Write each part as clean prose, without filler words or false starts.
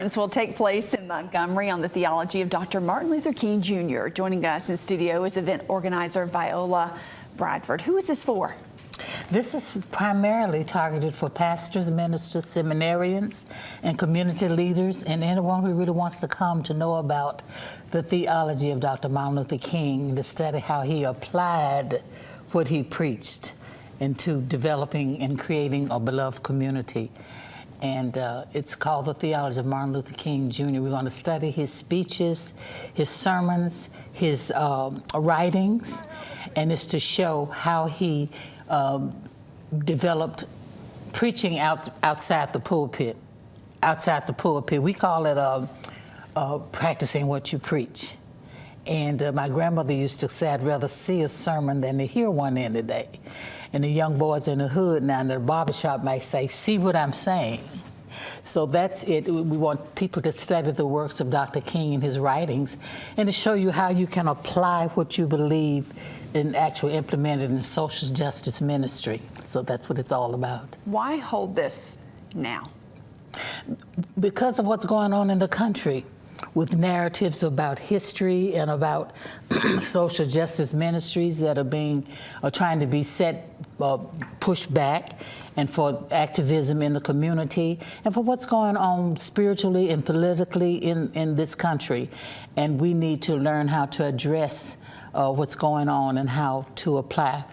This will take place in Montgomery on the Theology of Dr. Martin Luther King Jr. Joining us in studio is event organizer Viola Bradford. Who is this for? This is primarily targeted for pastors, ministers, seminarians, and community leaders, and anyone who really wants to come to know about the theology of Dr. Martin Luther King, to study how he applied what he preached into developing and creating a beloved community. And it's called the Theology of Martin Luther King Jr. We're going to study his speeches, his sermons, his writings, and it's to show how he developed preaching outside the pulpit. Outside the pulpit, we call it practicing what you preach. And my grandmother used to say, I'd rather see a sermon than to hear one in the day. And the young boys in the hood now in the barbershop might say, see what I'm saying. So that's it. We want people to study the works of Dr. King and his writings, and to show you how you can apply what you believe and actually implement it in social justice ministry. So that's what it's all about. Why hold this now? Because of what's going on in the country, with narratives about history and about social justice ministries that are trying to be pushed back, and for activism in the community, and for what's going on spiritually and politically in this country. And we need to learn how to address what's going on and how to apply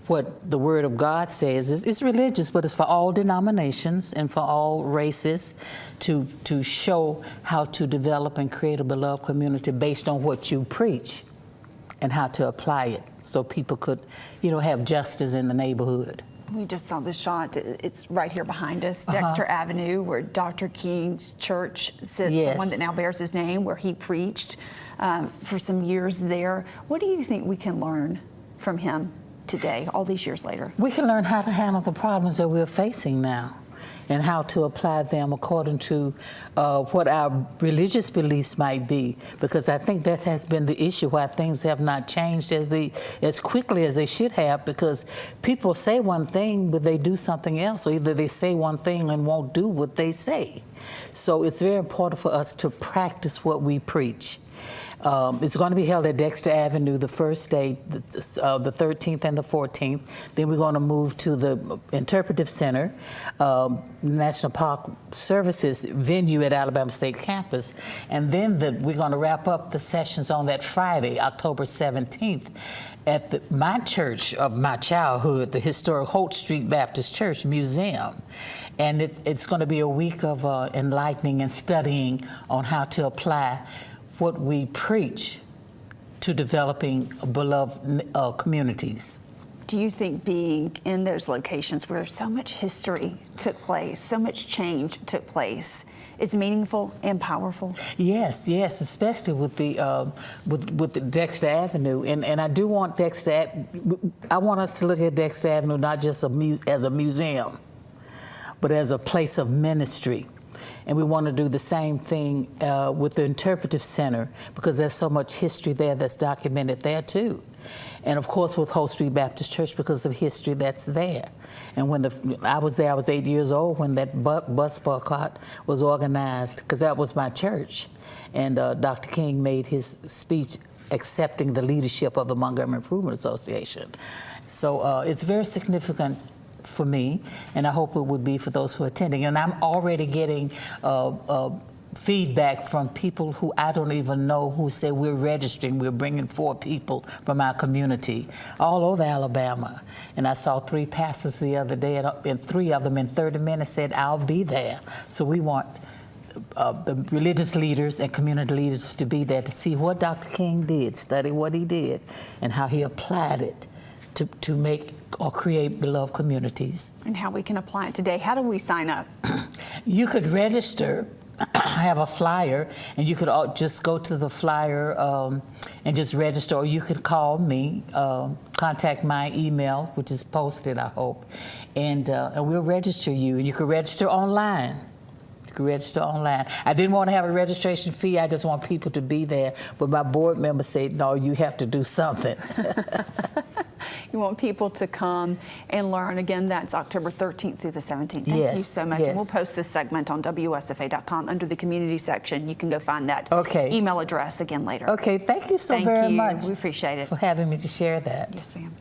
what the Word of God says. It's religious, but it's for all denominations and for all races to show how to develop and create a beloved community based on what you preach and how to apply it so people could, have justice in the neighborhood. We just saw the shot. It's right here behind us, Dexter Avenue, where Dr. King's church sits, Yes. the one that now bears his name, where he preached for some years there. What do you think we can learn from him today, all these years later? We can learn how to handle the problems that we're facing now, and how to apply them according to what our religious beliefs might be, because I think that has been the issue, why things have not changed as quickly as they should have, because people say one thing but they do something else, or either they say one thing and won't do what they say. So it's very important for us to practice what we preach. It's going to be held at Dexter Avenue the first day, the 13th and the 14th. Then we're going to move to the Interpretive Center, National Park Services venue at Alabama State Campus. And then we're going to wrap up the sessions on that Friday, October 17th, at my church of my childhood, the historic Holt Street Baptist Church Museum. And it's going to be a week of enlightening and studying on how to apply what we preach to developing beloved communities. Do you think being in those locations where so much history took place, so much change took place, is meaningful and powerful? Yes, especially with the Dexter Avenue, and I do want I want us to look at Dexter Avenue not just as a museum, but as a place of ministry. And we want to do the same thing with the Interpretive Center, because there's so much history there that's documented there too. And of course with Holt Street Baptist Church, because of history that's there. And when I was there, I was 8 years old when that bus boycott was organized, because that was my church. And Dr. King made his speech accepting the leadership of the Montgomery Improvement Association. So it's very significant for me, and I hope it would be for those who are attending. And I'm already getting feedback from people who I don't even know, who say we're registering, we're bringing 4 people from our community all over Alabama. And I saw 3 pastors the other day, and 3 of them in 30 minutes said, I'll be there. So we want the religious leaders and community leaders to be there to see what Dr. King did, study what he did, and how he applied it to make or create beloved communities. And how we can apply it today. How do we sign up? You could register. I have a flyer, and you could just go to the flyer and just register, or you could call me, contact my email, which is posted, I hope, and we'll register you. And you can register online. You can register online. I didn't want to have a registration fee. I just want people to be there. But my board member said, no, you have to do something. You want people to come and learn. Again, that's October 13th through the 17th. Thank you Yes, so much. yes. And we'll post this segment on WSFA.com under the community section. You can go find that email address again later. Okay, thank you so Thank very you. much We appreciate it. for having me to share that. Yes, ma'am.